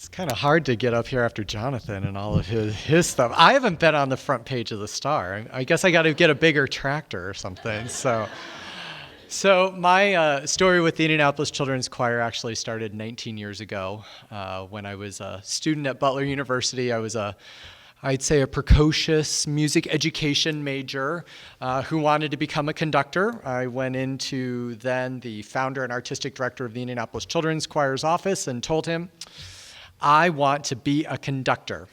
It's kind of hard to get up here after Jonathan and all of his stuff. I haven't been on the front page of the Star. I guess I got to get a bigger tractor or something. So my story with the Indianapolis Children's Choir actually started 19 years ago when I was a student at Butler University. I was I'd say a precocious music education major who wanted to become a conductor. I went into then the founder and artistic director of the Indianapolis Children's Choir's office and told him, I want to be a conductor.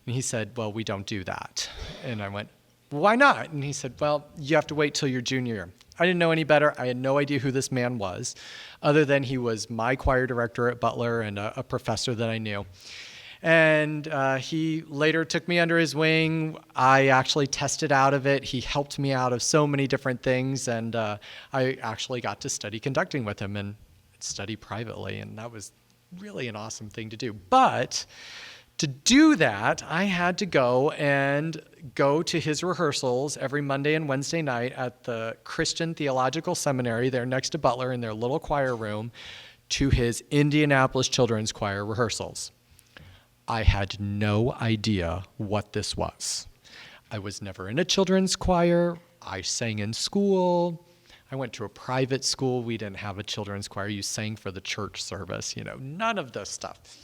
And he said, well, we don't do that. And I went, why not? And he said, well, you have to wait till your junior year. I didn't know any better. I had no idea who this man was, other than he was my choir director at Butler and a professor that I knew. And he later took me under his wing. I actually tested out of it. He helped me out of so many different things. And I actually got to study conducting with him and study privately. And that was really an awesome thing to do. But to do that, I had to go to his rehearsals every Monday and Wednesday night at the Christian Theological Seminary there next to Butler in their little choir room to his Indianapolis Children's Choir rehearsals. I had no idea what this was. I was never in a children's choir. I sang in school. I went to a private school. We didn't have a children's choir. You sang for the church service, none of this stuff.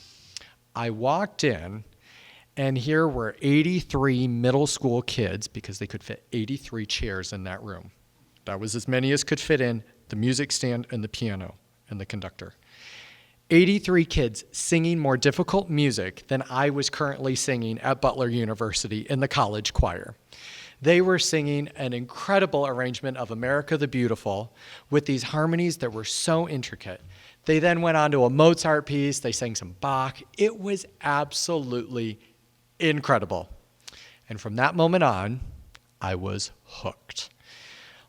I walked in, and here were 83 middle school kids because they could fit 83 chairs in that room. That was as many as could fit in the music stand and the piano and the conductor. 83 kids singing more difficult music than I was currently singing at Butler University in the college choir. They were singing an incredible arrangement of America the Beautiful with these harmonies that were so intricate. They then went on to a Mozart piece. They sang some Bach. It was absolutely incredible. And from that moment on, I was hooked.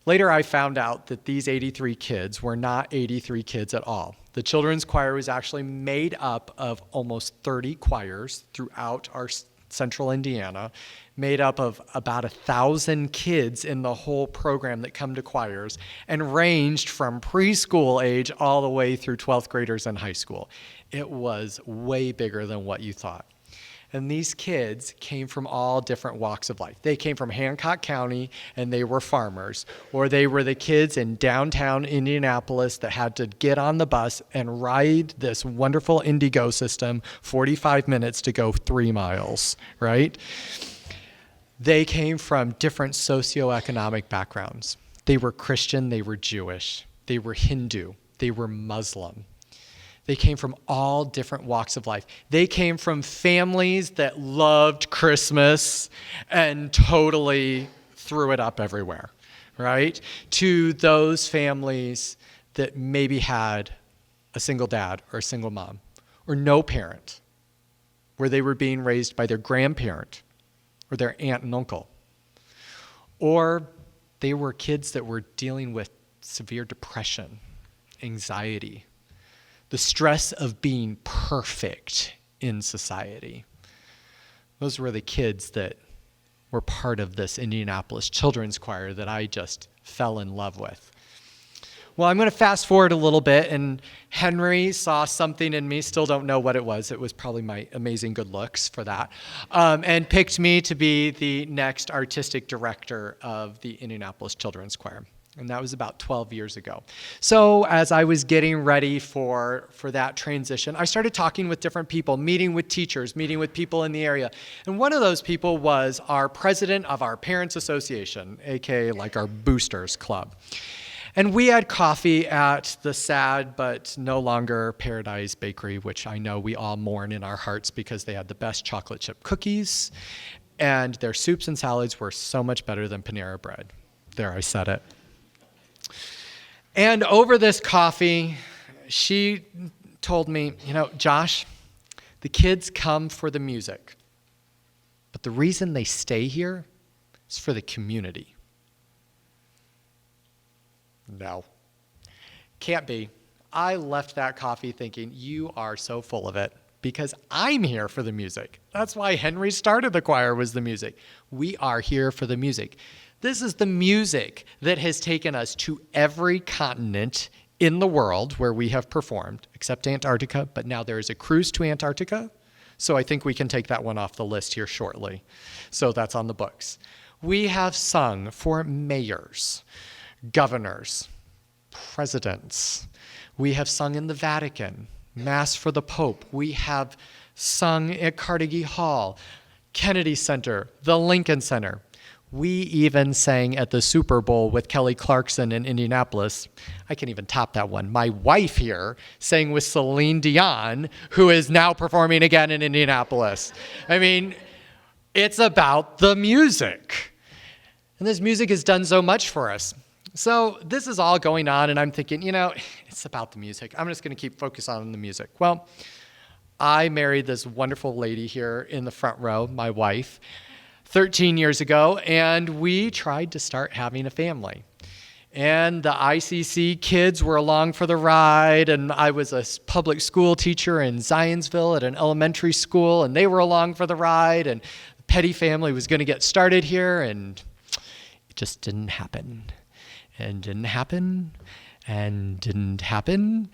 Later, I found out that these 83 kids were not 83 kids at all. The children's choir was actually made up of almost 30 choirs throughout our central Indiana, made up of about 1,000 kids in the whole program that come to choirs, and ranged from preschool age all the way through 12th graders in high school. It was way bigger than what you thought. And these kids came from all different walks of life. They came from Hancock County, and they were farmers. Or they were the kids in downtown Indianapolis that had to get on the bus and ride this wonderful Indigo system 45 minutes to go 3 miles, right? They came from different socioeconomic backgrounds. They were Christian, they were Jewish, they were Hindu, they were Muslim. They came from all different walks of life. They came from families that loved Christmas and totally threw it up everywhere, right? To those families that maybe had a single dad or a single mom or no parent, where they were being raised by their grandparent or their aunt and uncle. Or they were kids that were dealing with severe depression, anxiety, the stress of being perfect in society. Those were the kids that were part of this Indianapolis Children's Choir that I just fell in love with. Well, I'm going to fast forward a little bit, and Henry saw something in me, still don't know what it was probably my amazing good looks for that, and picked me to be the next artistic director of the Indianapolis Children's Choir. And that was about 12 years ago. So as I was getting ready for that transition, I started talking with different people, meeting with teachers, meeting with people in the area. And one of those people was our president of our Parents Association, aka like our Boosters Club. And we had coffee at the sad but no longer Paradise Bakery, which I know we all mourn in our hearts because they had the best chocolate chip cookies, and their soups and salads were so much better than Panera Bread. There, I said it. And over this coffee, she told me, Josh, the kids come for the music, but the reason they stay here is for the community. No, can't be. I left that coffee thinking, you are so full of it, because I'm here for the music. That's why Henry started the choir, was the music. We are here for the music. This is the music that has taken us to every continent in the world where we have performed, except Antarctica, but now there is a cruise to Antarctica. So I think we can take that one off the list here shortly. So that's on the books. We have sung for mayors, governors, presidents. We have sung in the Vatican, Mass for the Pope. We have sung at Carnegie Hall, Kennedy Center, the Lincoln Center. We even sang at the Super Bowl with Kelly Clarkson in Indianapolis. I can even top that one. My wife here sang with Celine Dion, who is now performing again in Indianapolis. I mean, it's about the music. And this music has done so much for us. So this is all going on, and I'm thinking, it's about the music. I'm just going to keep focused on the music. Well, I married this wonderful lady here in the front row, my wife, 13 years ago, and we tried to start having a family. And the ICC kids were along for the ride, and I was a public school teacher in Zionsville at an elementary school, and they were along for the ride, and the Pedde family was going to get started here, and it just didn't happen. And didn't happen, and didn't happen,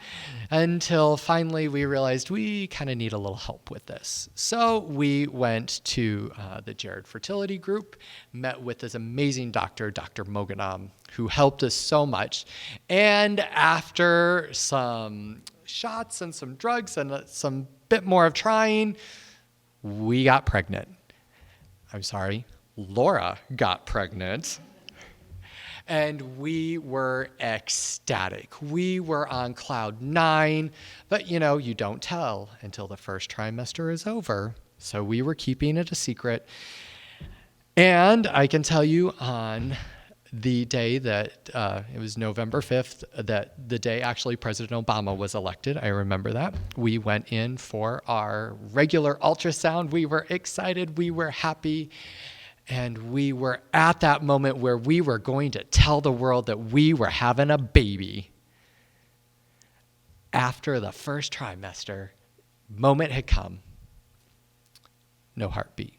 until finally we realized we kind of need a little help with this. So we went to the Jared Fertility Group, met with this amazing doctor, Dr. Moganam, who helped us so much. And after some shots and some drugs and some bit more of trying, we got pregnant. I'm sorry, Laura got pregnant. And we were ecstatic. We were on cloud 9, but you don't tell until the first trimester is over. So we were keeping it a secret. And I can tell you on the day that, it was November 5th, that the day actually President Obama was elected, I remember that. We went in for our regular ultrasound. We were excited. We were happy. And we were at that moment where we were going to tell the world that we were having a baby. After the first trimester, moment had come. No heartbeat.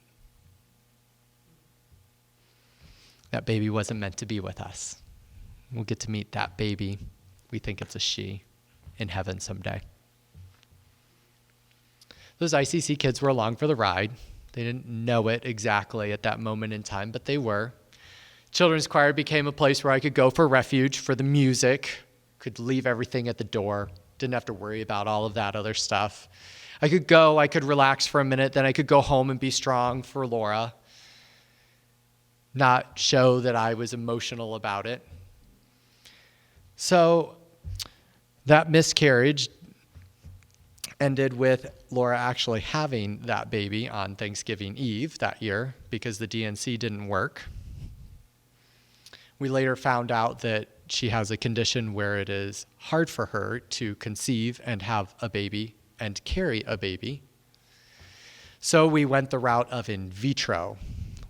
That baby wasn't meant to be with us. We'll get to meet that baby. We think it's a she in heaven someday. Those ICC kids were along for the ride. They didn't know it exactly at that moment in time, but they were. Children's choir became a place where I could go for refuge for the music, could leave everything at the door, didn't have to worry about all of that other stuff. I could go, I could relax for a minute, then I could go home and be strong for Laura, not show that I was emotional about it. So that miscarriage ended with Laura actually having that baby on Thanksgiving Eve that year because the DNC didn't work. We later found out that she has a condition where it is hard for her to conceive and have a baby and carry a baby. So we went the route of in vitro,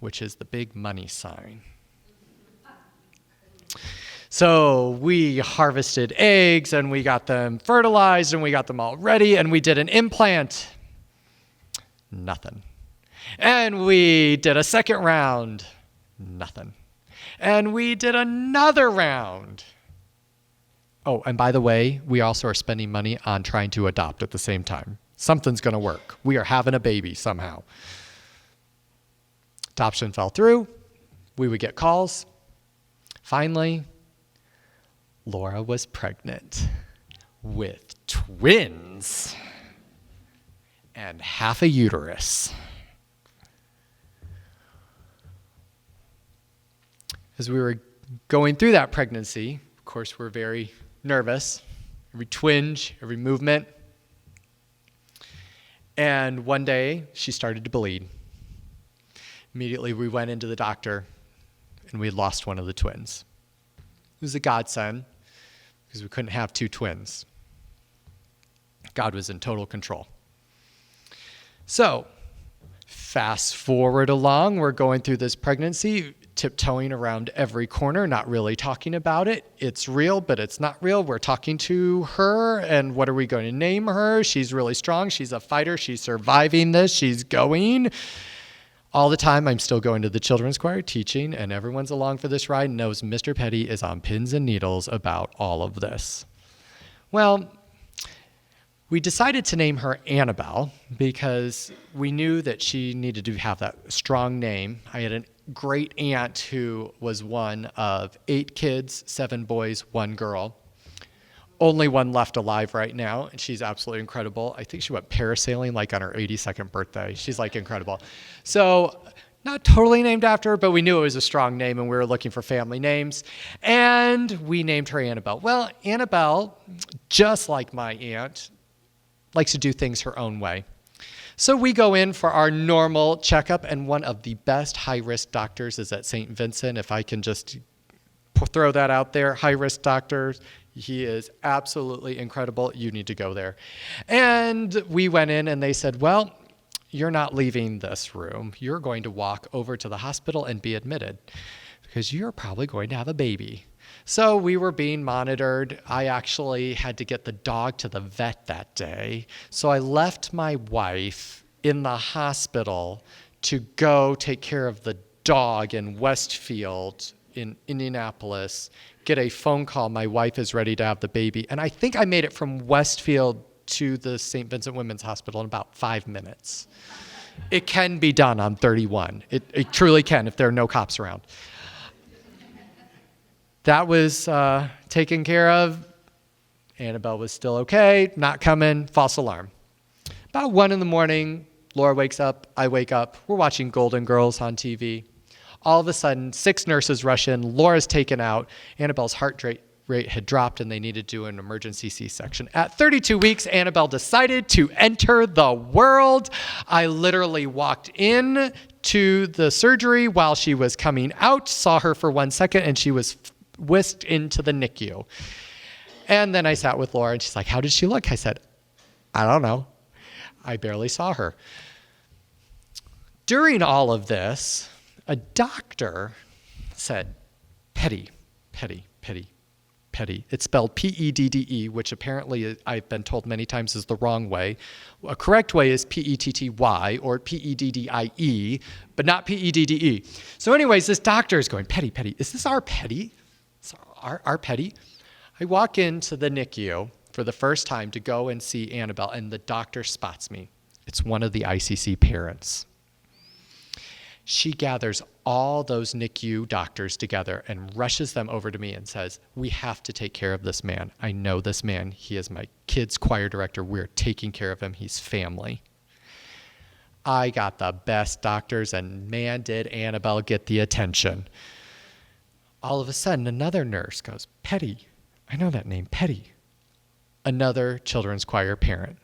which is the big money sign. So we harvested eggs and we got them fertilized and we got them all ready and we did an implant. Nothing. And we did a second round. Nothing. And we did another round. Oh, and by the way, we also are spending money on trying to adopt at the same time. Something's going to work. We are having a baby somehow. Adoption fell through. We would get calls. Finally, Laura was pregnant with twins and half a uterus. As we were going through that pregnancy, of course, we're very nervous, every twinge, every movement. And one day, she started to bleed. Immediately, we went into the doctor, and we had lost one of the twins. It was a godsend, because we couldn't have two twins. God was in total control. So, fast forward along, we're going through this pregnancy, tiptoeing around every corner, not really talking about it. It's real, but it's not real. We're talking to her, and what are we going to name her? She's really strong. She's a fighter. She's surviving this. She's going. All the time, I'm still going to the children's choir teaching, and everyone's along for this ride and knows Mr. Pedde is on pins and needles about all of this. Well, we decided to name her Annabelle because we knew that she needed to have that strong name. I had a great aunt who was one of 8 kids, 7 boys, 1 girl. Only one left alive right now, and she's absolutely incredible. I think she went parasailing like on her 82nd birthday. She's like incredible. So not totally named after her, but we knew it was a strong name, and we were looking for family names. And we named her Annabelle. Well, Annabelle, just like my aunt, likes to do things her own way. So we go in for our normal checkup, and one of the best high-risk doctors is at St. Vincent. If I can just throw that out there, high-risk doctors. He is absolutely incredible. You need to go there. And we went in, and they said, well, you're not leaving this room. You're going to walk over to the hospital and be admitted because you're probably going to have a baby. So we were being monitored. I actually had to get the dog to the vet that day. So I left my wife in the hospital to go take care of the dog in Westfield in Indianapolis, get a phone call. My wife is ready to have the baby. And I think I made it from Westfield to the St. Vincent Women's Hospital in about 5 minutes. It can be done on 31. It truly can if there are no cops around. That was taken care of. Annabelle was still okay, not coming, false alarm. About 1 in.the morning, Laura wakes up, I wake up, we're watching Golden Girls on TV. All of a sudden, 6 nurses rush in, Laura's taken out, Annabelle's heart rate had dropped and they needed to do an emergency C-section. At 32 weeks, Annabelle decided to enter the world. I literally walked in to the surgery while she was coming out, saw her for 1 second, and she was whisked into the NICU. And then I sat with Laura and she's like, how did she look? I said, I don't know. I barely saw her. During all of this, a doctor said, Pedde. It's spelled P-E-D-D-E, which apparently I've been told many times is the wrong way. A correct way is P-E-T-T-Y or P-E-D-D-I-E, but not P-E-D-D-E. So anyways, this doctor is going, Pedde, is this our Pedde? Our Pedde? I walk into the NICU for the first time to go and see Annabelle, and the doctor spots me. It's one of the ICC parents. She gathers all those NICU doctors together and rushes them over to me and says, we have to take care of this man. I know this man. He is my kid's choir director. We're taking care of him. He's family. I got the best doctors, and man, did Annabelle get the attention. All of a sudden, another nurse goes, Pedde. I know that name, Pedde. Another children's choir parent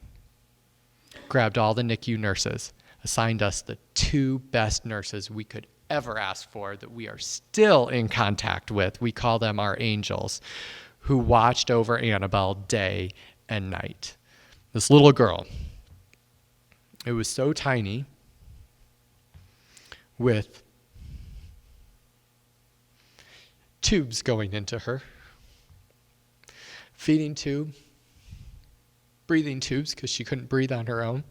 grabbed all the NICU nurses, assigned us the 2 best nurses we could ever ask for that we are still in contact with. We call them our angels, who watched over Annabelle day and night. This little girl, it was so tiny, with tubes going into her, feeding tube, breathing tubes because she couldn't breathe on her own.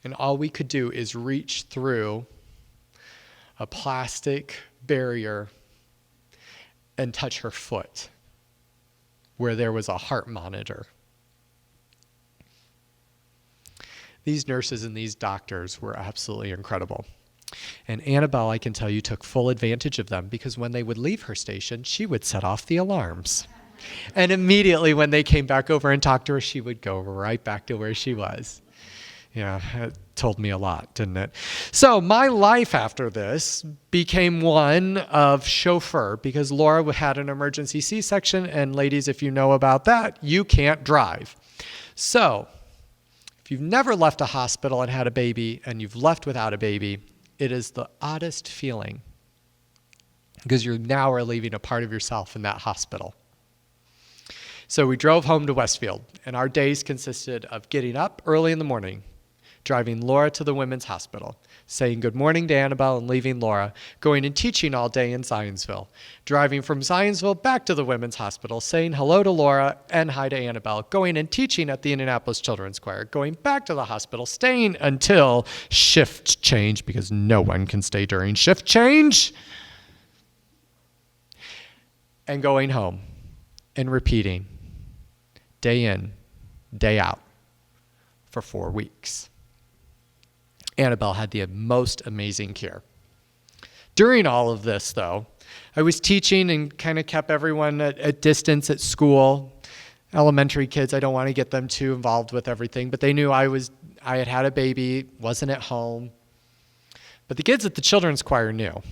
And all we could do is reach through a plastic barrier and touch her foot where there was a heart monitor. These nurses and these doctors were absolutely incredible. And Annabelle, I can tell you, took full advantage of them because when they would leave her station, she would set off the alarms. And immediately when they came back over and talked to her, she would go right back to where she was. Yeah, it told me a lot, didn't it? So my life after this became one of chauffeur because Laura had an emergency C-section, and ladies, if you know about that, you can't drive. So if you've never left a hospital and had a baby and you've left without a baby, it is the oddest feeling because you now are leaving a part of yourself in that hospital. So we drove home to Westfield, and our days consisted of getting up early in the morning, driving Laura to the women's hospital, saying good morning to Annabelle and leaving Laura, going and teaching all day in Zionsville, driving from Zionsville back to the women's hospital, saying hello to Laura and hi to Annabelle, going and teaching at the Indianapolis Children's Choir, going back to the hospital, staying until shift change because no one can stay during shift change, and going home. and repeating, day in, day out, for 4 weeks. Annabelle had the most amazing care. During all of this, though, I was teaching and kind of kept everyone at distance at school. Elementary kids, I don't want to get them too involved with everything, but they knew I had a baby, wasn't at home. But the kids at the children's choir knew.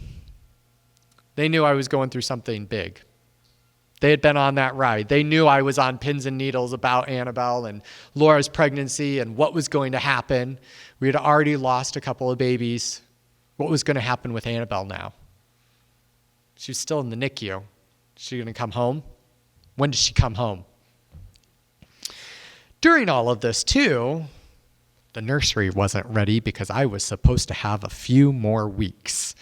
They knew I was going through something big. They had been on that ride. They knew I was on pins and needles about Annabelle and Laura's pregnancy and what was going to happen. We had already lost a couple of babies. What was going to happen with Annabelle now? She was still in the NICU. Is she going to come home? When does she come home? During all of this, too, the nursery wasn't ready because I was supposed to have a few more weeks.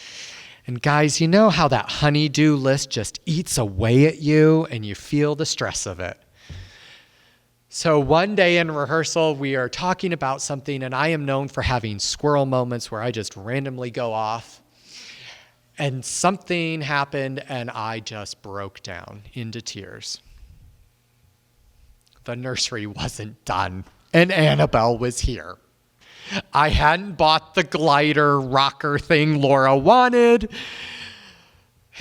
And guys, you know how that honey-do list just eats away at you and you feel the stress of it. So one day in rehearsal, we are talking about something, and I am known for having squirrel moments where I just randomly go off. And something happened, and I just broke down into tears. The nursery wasn't done, and Annabelle was here. I hadn't bought the glider rocker thing Laura wanted.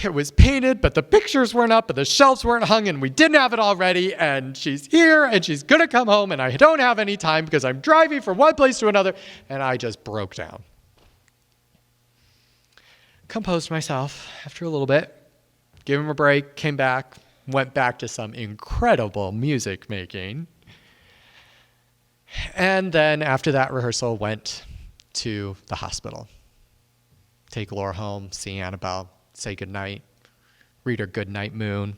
It was painted, but the pictures weren't up, but the shelves weren't hung, and we didn't have it all ready, and she's here, and she's going to come home, and I don't have any time because I'm driving from one place to another, and I just broke down. Composed myself after a little bit, gave him a break, came back, went back to some incredible music making. And then after that rehearsal, went to the hospital. Take Laura home, see Annabelle, say goodnight, read her Goodnight Moon.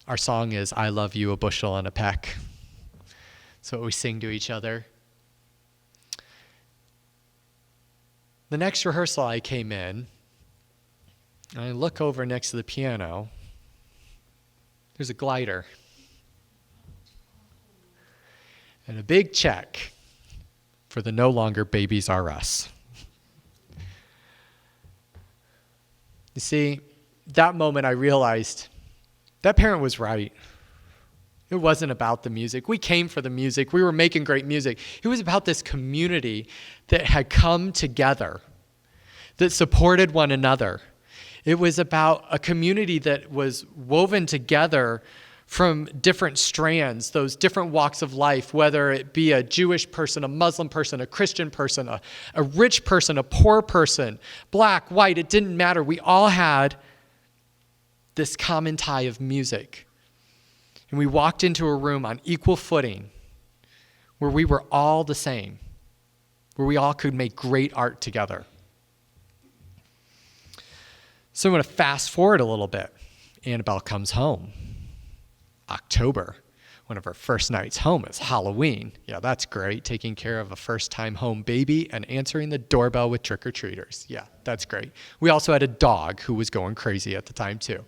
Our song is I Love You, a Bushel and a Peck. That's what we sing to each other. The next rehearsal I came in, and I look over next to the piano. There's a glider. And a big check for the No Longer Babies Are Us. You see, that moment I realized that parent was right. It wasn't about the music. We came for the music. We were making great music. It was about this community that had come together, that supported one another. It was about a community that was woven together from different strands, those different walks of life, whether it be a Jewish person, a Muslim person, a Christian person, a rich person, a poor person, black, white, it didn't matter. We all had this common tie of music. And we walked into a room on equal footing where we were all the same, where we all could make great art together. So I'm going to fast forward a little bit. Annabelle comes home. October, one of our first nights home is Halloween. Yeah, that's great. Taking care of a first-time home baby and answering the doorbell with trick-or-treaters. Yeah, that's great. We also had a dog who was going crazy at the time, too.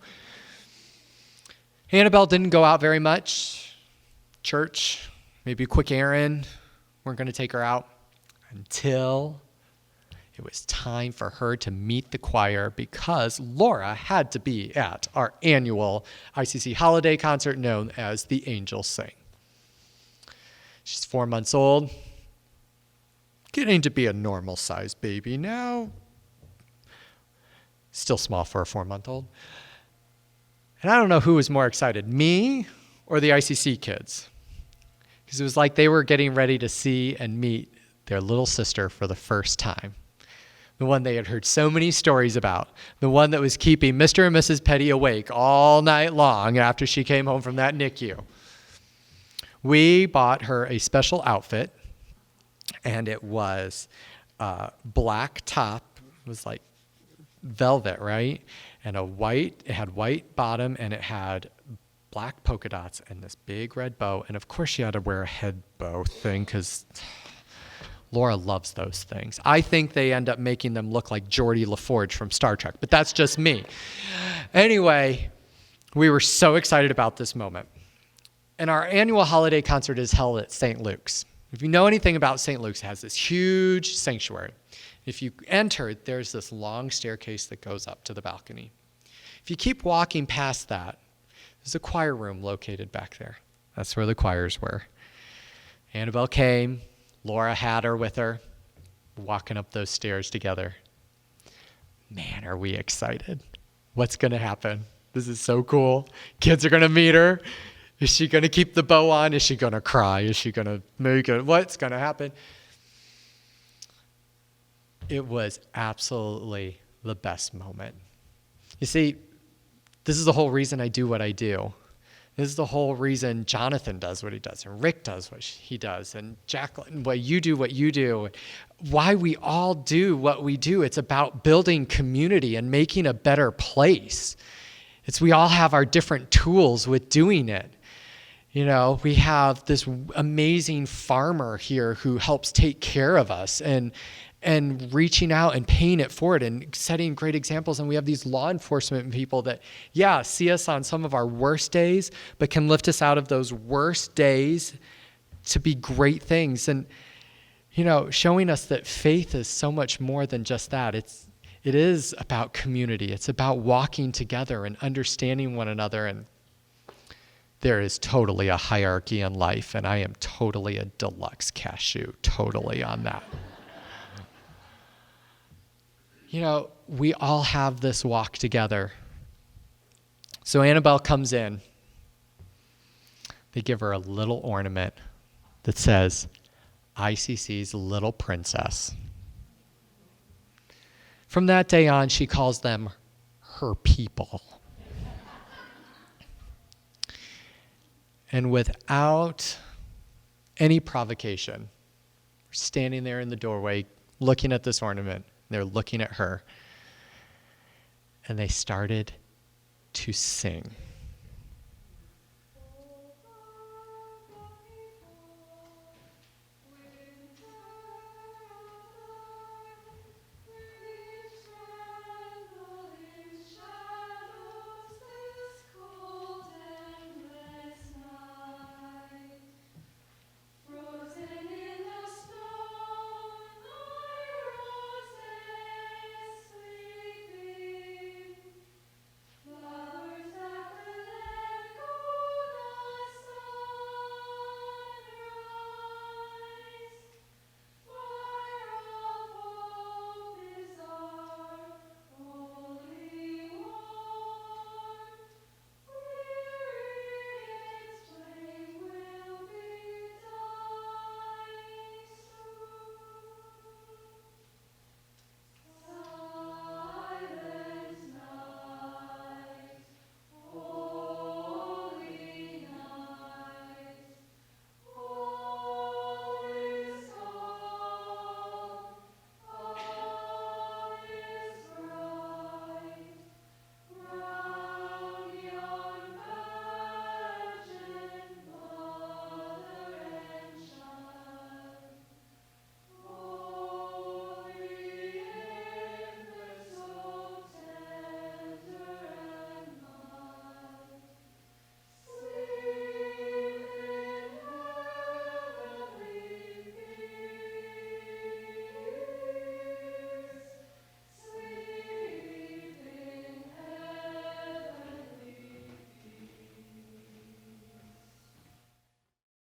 Annabelle didn't go out very much. Church, maybe a quick errand. Weren't going to take her out until it was time for her to meet the choir because Laura had to be at our annual ICC holiday concert known as The Angels Sing. She's 4 months old, getting to be a normal-sized baby now. Still small for a 4-month-old. And I don't know who was more excited, me or the ICC kids, because it was like they were getting ready to see and meet their little sister for the first time. The one they had heard so many stories about, the one that was keeping Mr. and Mrs. Pedde awake all night long after she came home from that NICU. We bought her a special outfit, and it was black top. It was like velvet, right? And it had white bottom, and it had black polka dots and this big red bow. And of course she had to wear a head bow thing because Laura loves those things. I think they end up making them look like Geordie LaForge from Star Trek, but that's just me. Anyway, we were so excited about this moment. And our annual holiday concert is held at St. Luke's. If you know anything about St. Luke's, it has this huge sanctuary. If you enter, there's this long staircase that goes up to the balcony. If you keep walking past that, There's a choir room located back there. That's where the choirs were. Annabelle came. Laura had her with her, walking up those stairs together. Man, are we excited. What's going to happen? This is so cool. Kids are going to meet her. Is she going to keep the bow on? Is she going to cry? Is she going to make it? What's going to happen? It was absolutely the best moment. You see, this is the whole reason I do what I do. This is the whole reason Jonathan does what he does, and Rick does what he does, and Jacqueline, what you do, why we all do what we do. It's about building community and making a better place. We all have our different tools with doing it. You know, we have this amazing farmer here who helps take care of us and reaching out and paying it forward and setting great examples. And we have these law enforcement people that, see us on some of our worst days, but can lift us out of those worst days to be great things. And, you know, showing us that faith is so much more than just that. It is about community. It's about walking together and understanding one another. And there is totally a hierarchy in life, and I am totally a deluxe cashew, totally on that. You know, we all have this walk together. So Annabelle comes in. They give her a little ornament that says, ICC's Little Princess. From that day on, she calls them her people. And without any provocation, we're standing there in the doorway looking at this ornament. They're looking at her, and they started to sing.